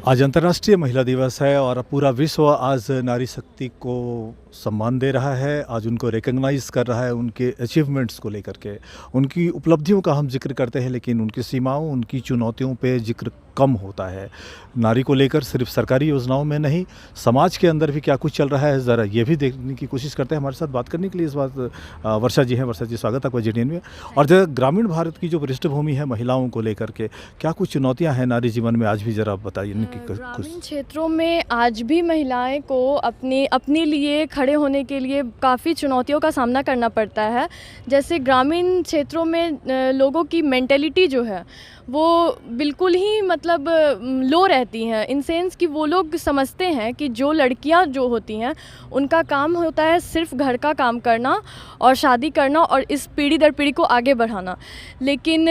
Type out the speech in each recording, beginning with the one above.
आज अंतर्राष्ट्रीय महिला दिवस है और पूरा विश्व आज नारी शक्ति को सम्मान दे रहा है। आज उनको रिकॉग्नाइज़ कर रहा है उनके अचीवमेंट्स को लेकर के। उनकी उपलब्धियों का हम जिक्र करते हैं, लेकिन उनकी सीमाओं, उनकी चुनौतियों पे जिक्र कम होता है। नारी को लेकर सिर्फ सरकारी योजनाओं में नहीं, समाज के अंदर भी क्या कुछ चल रहा है, ज़रा ये भी देखने की कोशिश करते हैं। हमारे साथ बात करने के लिए इस बात वर्षा जी हैं। वर्षा जी, स्वागत है आपका JDN में। और जो ग्रामीण भारत की जो पृष्ठभूमि है महिलाओं को लेकर के, क्या कुछ चुनौतियाँ हैं नारी जीवन में आज भी, ज़रा बताइए इनकी कुछ। ग्रामीण क्षेत्रों में आज भी महिलाएं को अपने लिए खड़े होने के लिए काफ़ी चुनौतियों का सामना करना पड़ता है। जैसे ग्रामीण क्षेत्रों में लोगों की मेंटेलिटी जो है वो बिल्कुल ही मतलब लो रहती हैं, इन सेंस कि वो लोग समझते हैं कि जो लड़कियां जो होती हैं उनका काम होता है सिर्फ घर का काम करना और शादी करना और इस पीढ़ी दर पीढ़ी को आगे बढ़ाना। लेकिन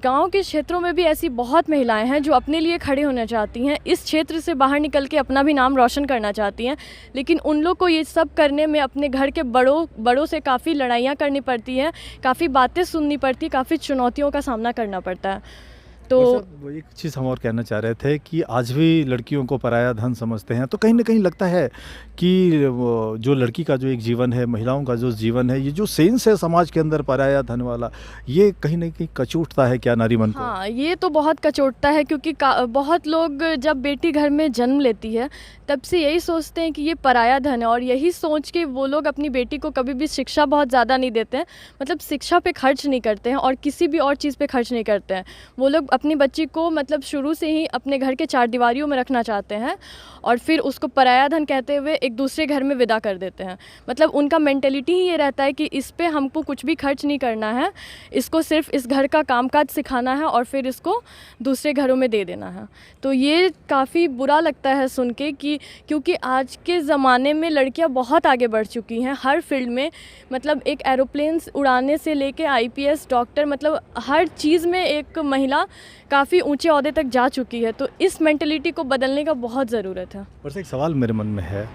गांव के क्षेत्रों में भी ऐसी बहुत महिलाएं हैं जो अपने लिए खड़े होना चाहती हैं, इस क्षेत्र से बाहर निकल के अपना भी नाम रोशन करना चाहती हैं। लेकिन उन लोग को ये सब करने में अपने घर के बड़ों से काफ़ी लड़ाइयाँ करनी पड़ती हैं, काफ़ी बातें सुननी पड़ती, काफ़ी चुनौतियों का सामना करना पड़ता है। तो वो एक चीज़ हम और कहना चाह रहे थे कि आज भी लड़कियों को पराया धन समझते हैं, तो कहीं ना कहीं लगता है कि वो जो लड़की का जो एक जीवन है, महिलाओं का जो जीवन है, ये जो सेंस है समाज के अंदर पराया धन वाला, ये कहीं ना कहीं कचोटता है क्या नारी मन को? हाँ, ये तो बहुत कचोटता है क्योंकि बहुत लोग जब बेटी घर में जन्म लेती है तब से यही सोचते हैं कि ये पराया धन है, और यही सोच के वो लोग अपनी बेटी को कभी भी शिक्षा बहुत ज़्यादा नहीं देते हैं, मतलब शिक्षा पे खर्च नहीं करते हैं और किसी भी और चीज़ पे खर्च नहीं करते हैं। वो लोग अपनी बच्ची को मतलब शुरू से ही अपने घर के चार दीवारियों में रखना चाहते हैं और फिर उसको पराया धन कहते हुए एक दूसरे घर में विदा कर देते हैं। मतलब उनका मेंटेलिटी ही ये रहता है कि इस पे हमको कुछ भी खर्च नहीं करना है, इसको सिर्फ इस घर का कामकाज सिखाना है और फिर इसको दूसरे घरों में दे देना है। तो ये काफ़ी बुरा लगता है सुन के कि क्योंकि आज के ज़माने में लड़कियां बहुत आगे बढ़ चुकी हैं हर फील्ड में। मतलब एक एरोप्लेन्स उड़ाने से लेके IPS डॉक्टर, मतलब हर चीज़ में एक महिला काफ़ी ऊंचे ओहदे तक जा चुकी है। तो इस मेंटलिटी को बदलने का बहुत ज़रूरत है। बस एक सवाल मेरे मन में है,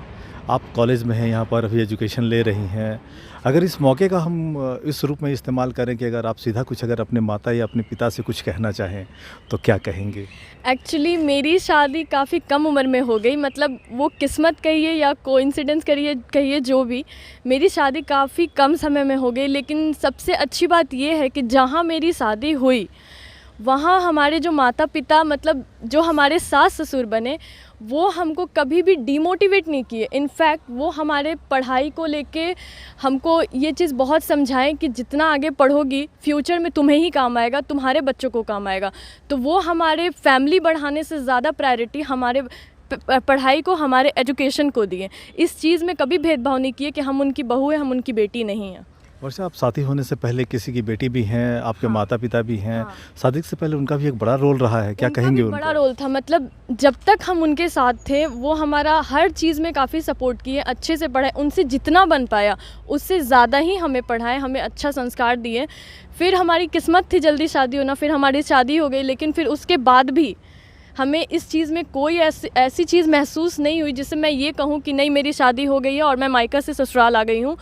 आप कॉलेज में हैं, यहाँ पर अभी एजुकेशन ले रही हैं, अगर इस मौके का हम इस रूप में इस्तेमाल करें कि अगर आप सीधा कुछ अगर अपने माता या अपने पिता से कुछ कहना चाहें तो क्या कहेंगे? एक्चुअली मेरी शादी काफ़ी कम उम्र में हो गई, मतलब वो किस्मत कहिए या कोइंसिडेंस कहिए जो भी, मेरी शादी काफ़ी कम समय में हो गई। लेकिन सबसे अच्छी बात ये है कि जहाँ मेरी शादी हुई वहाँ हमारे जो माता पिता, मतलब जो हमारे सास ससुर बने, वो हमको कभी भी डिमोटिवेट नहीं किए। इनफैक्ट वो हमारे पढ़ाई को लेके हमको ये चीज़ बहुत समझाएं कि जितना आगे पढ़ोगी फ्यूचर में तुम्हें ही काम आएगा, तुम्हारे बच्चों को काम आएगा। तो वो हमारे फैमिली बढ़ाने से ज़्यादा प्रायोरिटी हमारे पढ़ाई को, हमारे एजुकेशन को दिए। इस चीज़ में कभी भेदभाव नहीं किए कि हम उनकी बहू है, हम उनकी बेटी नहीं हैं। वर्षा, आप साथी होने से पहले किसी की बेटी भी हैं, आपके हाँ। माता पिता भी हैं। हाँ। शादी से पहले उनका भी एक बड़ा रोल रहा है, क्या उनका कहेंगे भी उनको? बड़ा रोल था। मतलब जब तक हम उनके साथ थे वो हमारा हर चीज़ में काफ़ी सपोर्ट किए, अच्छे से पढ़ाए, उनसे जितना बन पाया उससे ज़्यादा ही हमें पढ़ाए, हमें अच्छा संस्कार दिए। फिर हमारी किस्मत थी जल्दी शादी होना, फिर हमारी शादी हो गई। लेकिन फिर उसके बाद भी हमें इस चीज़ में कोई ऐसी चीज़ महसूस नहीं हुई जिससे मैं ये कहूँ कि नहीं मेरी शादी हो गई है और मैं मायका से ससुराल आ गई हूँ,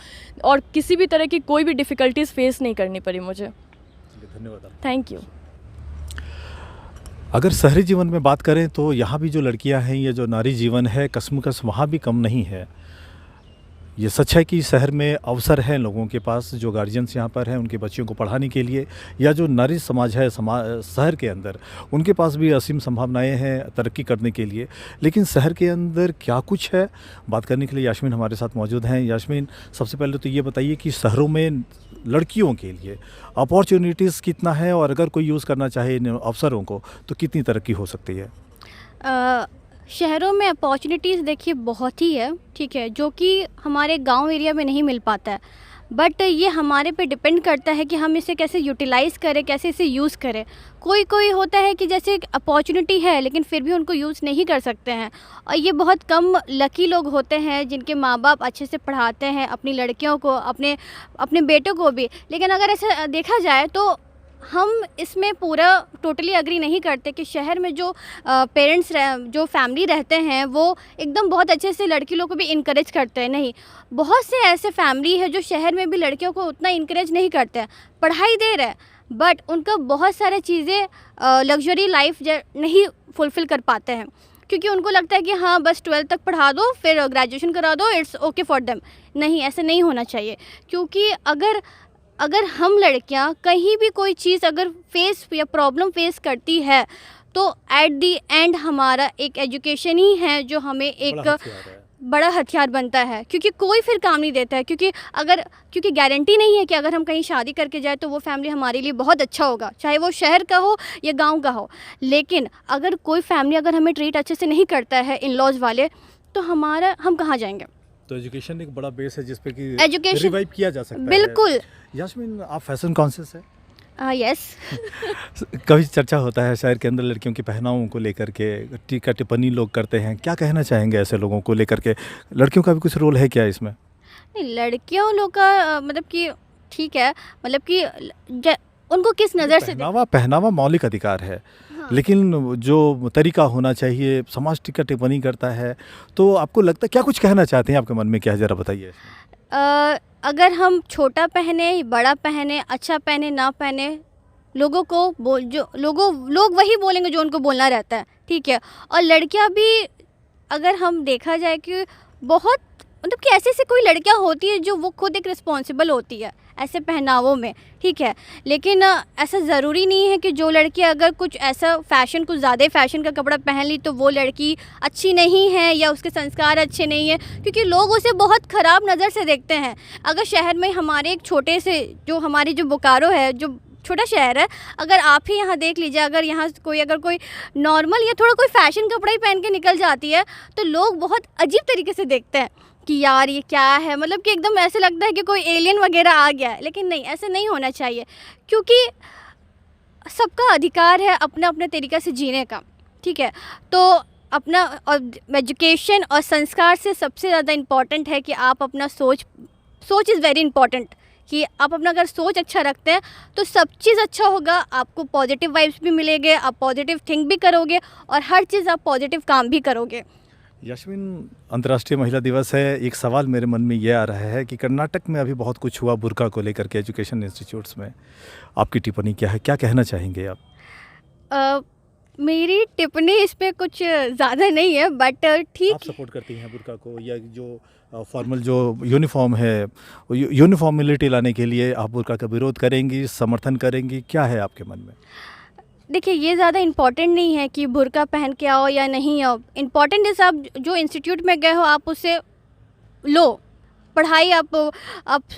और किसी भी तरह की कोई भी डिफ़िकल्टीज़ फेस नहीं करनी पड़ी मुझे। धन्यवाद। Thank you. अगर शहरी जीवन में बात करें तो यहाँ भी जो लड़कियाँ हैं, ये जो नारी जीवन है, कशमकश वहाँ भी कम नहीं है। ये सच है कि शहर में अवसर हैं लोगों के पास, जो गार्जियंस यहाँ पर हैं उनके बच्चियों को पढ़ाने के लिए, या जो नारी समाज है शहर के अंदर, उनके पास भी असीम संभावनाएं हैं तरक्की करने के लिए। लेकिन शहर के अंदर क्या कुछ है, बात करने के लिए यास्मीन हमारे साथ मौजूद हैं। यास्मीन, सबसे पहले तो ये बताइए कि शहरों में लड़कियों के लिए अपॉर्चुनिटीज़ कितना है, और अगर कोई यूज़ करना चाहे इन अवसरों को तो कितनी तरक्की हो सकती है? शहरों में अपॉर्चुनिटीज़ देखिए बहुत ही है, ठीक है, जो कि हमारे गांव एरिया में नहीं मिल पाता है। बट ये हमारे पे डिपेंड करता है कि हम इसे कैसे यूटिलाइज़ करें, कैसे इसे यूज़ करें। कोई कोई होता है कि जैसे अपॉर्चुनिटी है लेकिन फिर भी उनको यूज़ नहीं कर सकते हैं, और ये बहुत कम लकी लोग होते हैं जिनके माँ बाप अच्छे से पढ़ाते हैं अपनी लड़कियों को, अपने अपने बेटों को भी। लेकिन अगर ऐसा देखा जाए तो हम इसमें पूरा टोटली एग्री नहीं करते कि शहर में जो पेरेंट्स जो फैमिली रहते हैं वो एकदम बहुत अच्छे से लड़की लोग को भी इनकरेज करते हैं। नहीं, बहुत से ऐसे फैमिली है जो शहर में भी लड़कियों को उतना इनकरेज नहीं करते हैं, पढ़ाई दे रहे हैं बट उनका बहुत सारे चीज़ें लग्जरी लाइफ नहीं फुलफ़िल कर पाते हैं। क्योंकि उनको लगता है कि हाँ बस 12th तक पढ़ा दो फिर ग्रेजुएशन करा दो, इट्स ओके फॉर देम। नहीं, ऐसा नहीं होना चाहिए, क्योंकि अगर हम लड़कियां कहीं भी कोई चीज़ अगर फेस या प्रॉब्लम फेस करती है तो एट दी एंड हमारा एक एजुकेशन ही है जो हमें एक बड़ा हथियार बनता है, क्योंकि कोई फिर काम नहीं देता है। क्योंकि गारंटी नहीं है कि अगर हम कहीं शादी करके जाए तो वो फैमिली हमारे लिए बहुत अच्छा होगा, चाहे वो शहर का हो या गांव का हो। लेकिन अगर कोई फैमिली अगर हमें ट्रीट अच्छे से नहीं करता है इन लॉज वाले, तो हम कहाँ जाएंगे। तो एजुकेशन एक बड़ा बेस है जिस पे कि एजुकेशन रिवाइव किया जा सकता है। बिल्कुल। यास्मीन, आप फैशन कॉन्शियस है? यस। कभी चर्चा होता है शहर के अंदर लड़कियों की पहनावों को लेकर के, टीका टिप्पणी लोग करते हैं, क्या कहना चाहेंगे ऐसे लोगों को लेकर के? लड़कियों का भी कुछ रोल है क्या इसमें? नहीं, लड़कियों लोग का मतलब कि ठीक है, मतलब कि उनको किस नज़र से पहनावा मौलिक अधिकार है। हाँ। लेकिन जो तरीका होना चाहिए, समाज टीका टिप्पणी करता है, तो आपको लगता है क्या कुछ कहना चाहते हैं? आपके मन में क्या है, ज़रा बताइए। अगर हम छोटा पहने, बड़ा पहने, अच्छा पहने, ना पहने, लोगों को लोग वही बोलेंगे जो उनको बोलना रहता है, ठीक है। और लड़कियां भी अगर हम देखा जाए कि बहुत मतलब कि ऐसी कोई लड़कियां होती है जो वो खुद एक रिस्पॉन्सिबल होती है ऐसे पहनावों में, ठीक है। लेकिन ऐसा ज़रूरी नहीं है कि जो लड़की अगर कुछ ऐसा फैशन, कुछ ज़्यादा फैशन का कपड़ा पहन ली तो वो लड़की अच्छी नहीं है या उसके संस्कार अच्छे नहीं है, क्योंकि लोग उसे बहुत ख़राब नज़र से देखते हैं। अगर शहर में हमारे एक छोटे से हमारी जो बोकारो है, जो छोटा शहर है, अगर आप ही यहाँ देख लीजिए, अगर यहाँ अगर कोई नॉर्मल या थोड़ा कोई फैशन कपड़ा ही पहन के निकल जाती है तो लोग बहुत अजीब तरीके से देखते हैं कि यार ये क्या है, मतलब कि एकदम ऐसे लगता है कि कोई एलियन वगैरह आ गया है। लेकिन नहीं, ऐसे नहीं होना चाहिए, क्योंकि सबका अधिकार है अपने अपने तरीक़े से जीने का, ठीक है। तो अपना एजुकेशन और संस्कार से सबसे ज़्यादा इम्पॉर्टेंट है कि आप अपना सोच इज़ वेरी इंपॉर्टेंट, कि आप अपना अगर सोच अच्छा रखते हैं तो सब चीज़ अच्छा होगा, आपको पॉजिटिव वाइब्स भी मिलेंगे, आप पॉजिटिव थिंक भी करोगे और हर चीज़ आप पॉजिटिव काम भी करोगे। यास्मीन, अंतर्राष्ट्रीय महिला दिवस है, एक सवाल मेरे मन में ये आ रहा है कि कर्नाटक में अभी बहुत कुछ हुआ बुर्का को लेकर के एजुकेशन इंस्टीट्यूट्स में, आपकी टिप्पणी क्या है, क्या कहना चाहेंगे आप? मेरी टिप्पणी इस पे कुछ ज़्यादा नहीं है, बट ठीक। आप सपोर्ट करती हैं बुर्का को, या जो फॉर्मल जो यूनिफॉर्म है, यूनिफॉर्मिलिटी लाने के लिए आप बुर्का का विरोध करेंगी, समर्थन करेंगी, क्या है आपके मन में? देखिए, ये ज़्यादा इम्पॉर्टेंट नहीं है कि बुर्का पहन के आओ या नहीं आओ। इम्पॉर्टेंट है आप जो इंस्टीट्यूट में गए हो आप उससे लो, पढ़ाई आप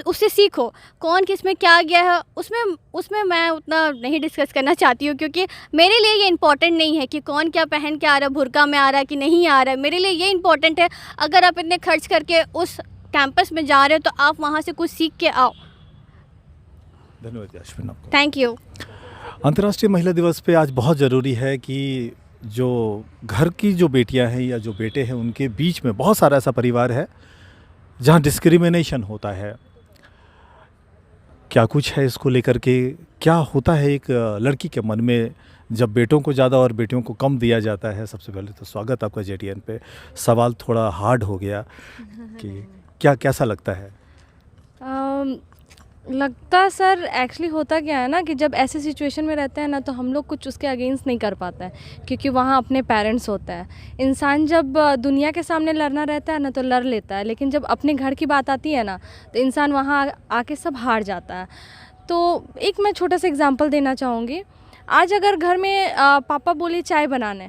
उससे सीखो, कौन किस में क्या गया है उसमें मैं उतना नहीं डिस्कस करना चाहती हूँ, क्योंकि मेरे लिए ये इम्पॉर्टेंट नहीं है कि कौन क्या पहन के आ रहा है, बुर्का में आ रहा है कि नहीं आ रहा है। मेरे लिए ये इम्पॉर्टेंट है अगर आप इतने खर्च करके उस कैंपस में जा रहे हो तो आप वहाँ से कुछ सीख के आओ। धन्यवाद यास्मीन आपको। Thank you. अंतर्राष्ट्रीय महिला दिवस पे आज बहुत ज़रूरी है कि जो घर की जो बेटियां हैं या जो बेटे हैं उनके बीच में बहुत सारा ऐसा परिवार है जहां डिस्क्रिमिनेशन होता है। क्या कुछ है इसको लेकर के, क्या होता है एक लड़की के मन में जब बेटों को ज़्यादा और बेटियों को कम दिया जाता है? सबसे पहले तो स्वागत आपका JTN पे। सवाल थोड़ा हार्ड हो गया कि कैसा लगता है? लगता सर एक्चुअली होता क्या है ना कि जब ऐसे सिचुएशन में रहते हैं ना तो हम लोग कुछ उसके अगेंस्ट नहीं कर पाते हैं, क्योंकि वहाँ अपने पेरेंट्स होता है। इंसान जब दुनिया के सामने लड़ना रहता है ना तो लड़ लेता है, लेकिन जब अपने घर की बात आती है ना तो इंसान वहाँ आके सब हार जाता है। तो एक मैं छोटा सा एग्जांपल देना चाहूँगी। आज अगर घर में पापा बोले चाय बनाने,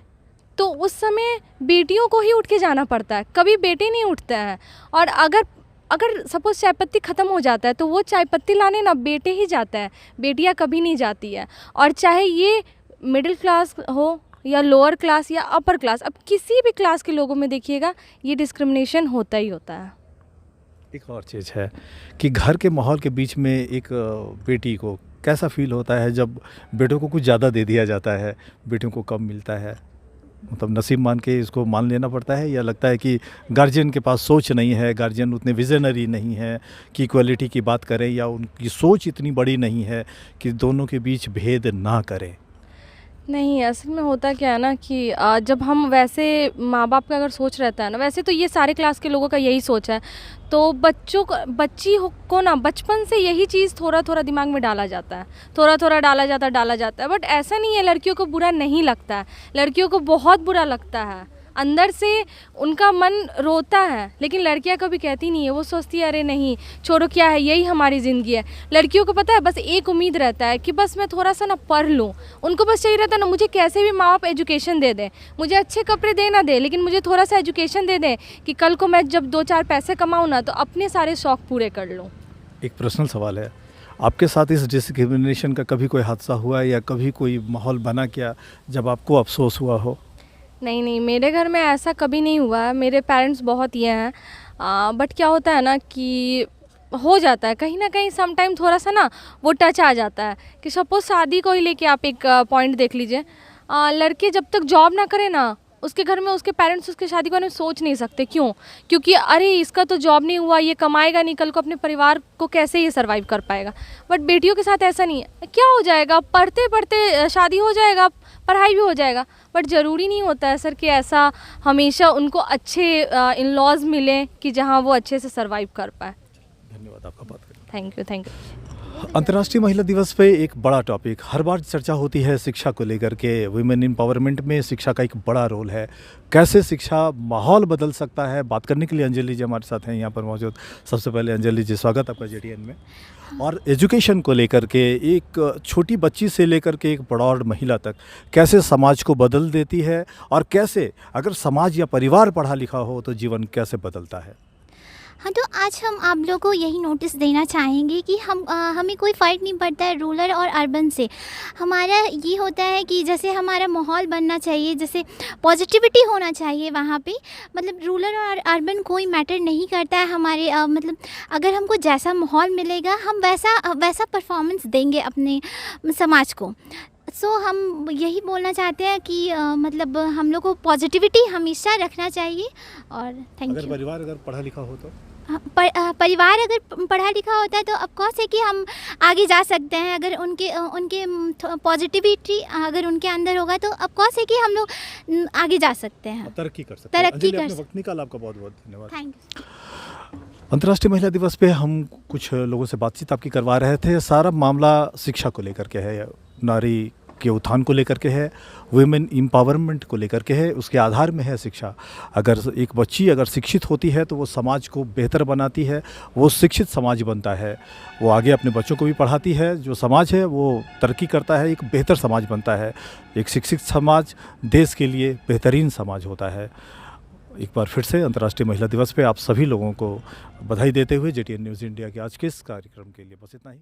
तो उस समय बेटियों को ही उठ के जाना पड़ता है, कभी बेटे नहीं उठते हैं। और अगर सपोज़ चाय पत्ती ख़त्म हो जाता है तो वो चाय पत्ती लाने ना बेटे ही जाते हैं, बेटियां कभी नहीं जाती है। और चाहे ये मिडिल क्लास हो या लोअर क्लास या अपर क्लास, अब किसी भी क्लास के लोगों में देखिएगा ये डिस्क्रिमिनेशन होता ही होता है। एक और चीज़ है कि घर के माहौल के बीच में एक बेटी को कैसा फील होता है जब बेटों को कुछ ज़्यादा दे दिया जाता है, बेटियों को कम मिलता है? मतलब नसीब मान के इसको मान लेना पड़ता है, या लगता है कि गार्जियन के पास सोच नहीं है, गार्जियन उतने विजनरी नहीं है कि इक्वलिटी की बात करें, या उनकी सोच इतनी बड़ी नहीं है कि दोनों के बीच भेद ना करें? नहीं, असल में होता क्या है ना कि जब हम वैसे माँ बाप का अगर सोच रहता है ना, वैसे तो ये सारे क्लास के लोगों का यही सोच है, तो बच्ची को ना बचपन से यही चीज़ थोड़ा थोड़ा दिमाग में डाला जाता है, थोड़ा थोड़ा डाला जाता है। बट ऐसा नहीं है, लड़कियों को बुरा नहीं लगता है, लड़कियों को बहुत बुरा लगता है। अंदर से उनका मन रोता है, लेकिन लड़कियां कभी कहती नहीं है। वो सोचती है अरे नहीं छोड़ो, क्या है, यही हमारी ज़िंदगी है। लड़कियों को पता है बस एक उम्मीद रहता है कि बस मैं थोड़ा सा ना पढ़ लूँ। उनको बस चाहिए रहता है ना, मुझे कैसे भी माँ बाप एजुकेशन दे दें, मुझे अच्छे कपड़े दे ना दे, लेकिन मुझे थोड़ा सा एजुकेशन दे दें कि कल को मैं जब 2-4 पैसे कमाऊँ ना तो अपने सारे शौक़ पूरे कर लूँ। एक पर्सनल सवाल है, आपके साथ इस डिस्क्रिमिनेशन का कभी कोई हादसा हुआ है या कभी कोई माहौल बना क्या जब आपको अफसोस हुआ हो? नहीं, मेरे घर में ऐसा कभी नहीं हुआ है। मेरे पेरेंट्स बहुत ये हैं, बट क्या होता है ना कि हो जाता है कहीं ना कहीं सम टाइम थोड़ा सा ना वो टच आ जाता है कि सपोज़ शादी को ही लेके आप एक पॉइंट देख लीजिए। लड़के जब तक जॉब ना करे ना, उसके घर में उसके पेरेंट्स उसके शादी के बारे में सोच नहीं सकते। क्यों? क्योंकि अरे इसका तो जॉब नहीं हुआ, ये कमाएगा नहीं, कल को अपने परिवार को कैसे ये सर्वाइव कर पाएगा। बट बेटियों के साथ ऐसा नहीं है। क्या हो जाएगा, पढ़ते पढ़ते शादी हो जाएगा, पढ़ाई भी हो जाएगा। बट ज़रूरी नहीं होता है सर कि ऐसा हमेशा उनको अच्छे इन लॉज मिलें कि जहाँ वो अच्छे से सर्वाइव कर पाए। धन्यवाद आपका बात करने। Thank you. अंतर्राष्ट्रीय महिला दिवस पे एक बड़ा टॉपिक हर बार चर्चा होती है शिक्षा को लेकर के। वुमेन एम्पावरमेंट में शिक्षा का एक बड़ा रोल है। कैसे शिक्षा माहौल बदल सकता है, बात करने के लिए अंजलि जी हमारे साथ हैं यहाँ पर मौजूद। सबसे पहले अंजलि जी, स्वागत आपका JTN में। और एजुकेशन को लेकर के एक छोटी बच्ची से लेकर के एक बड़ौर महिला तक कैसे समाज को बदल देती है, और कैसे अगर समाज या परिवार पढ़ा लिखा हो तो जीवन कैसे बदलता है। हाँ, तो आज हम आप लोगों को यही नोटिस देना चाहेंगे कि हमें कोई फ़र्क नहीं पड़ता है रूरल और अर्बन से। हमारा ये होता है कि जैसे हमारा माहौल बनना चाहिए, जैसे पॉजिटिविटी होना चाहिए वहाँ पे। मतलब रूरल और अर्बन कोई मैटर नहीं करता है हमारे मतलब अगर हमको जैसा माहौल मिलेगा हम वैसा परफॉर्मेंस देंगे अपने समाज को। हम यही बोलना चाहते हैं कि मतलब हम लोग को पॉजिटिविटी हमेशा रखना चाहिए। और थैंक यू। परिवार अगर पढ़ा लिखा हो तो परिवार अगर पढ़ा लिखा होता है तो ऑफकोर्स है कि हम आगे जा सकते हैं। अगर उनके पॉजिटिविटी अगर उनके अंदर होगा तो ऑफकोर्स है कि हम लोग आगे जा सकते हैं, तरक्की कर सकते हैं। तरक्की कर सकते हैं। वक्त निकाला आपका बहुत बहुत धन्यवाद। Thank you. अंतर्राष्ट्रीय महिला दिवस पे हम कुछ लोगों से बातचीत आपकी करवा रहे थे। सारा मामला शिक्षा को लेकर के है, नारी के उत्थान को लेकर के है, वुमेन एम्पावरमेंट को लेकर के है। उसके आधार में है शिक्षा। अगर एक बच्ची अगर शिक्षित होती है तो वो समाज को बेहतर बनाती है, वो शिक्षित समाज बनता है, वो आगे अपने बच्चों को भी पढ़ाती है। जो समाज है वो तरक्की करता है, एक बेहतर समाज बनता है। एक शिक्षित समाज देश के लिए बेहतरीन समाज होता है। एक बार फिर से अंतर्राष्ट्रीय महिला दिवस पे आप सभी लोगों को बधाई देते हुए JTN न्यूज़ इंडिया के आज के इस कार्यक्रम के लिए बस इतना ही।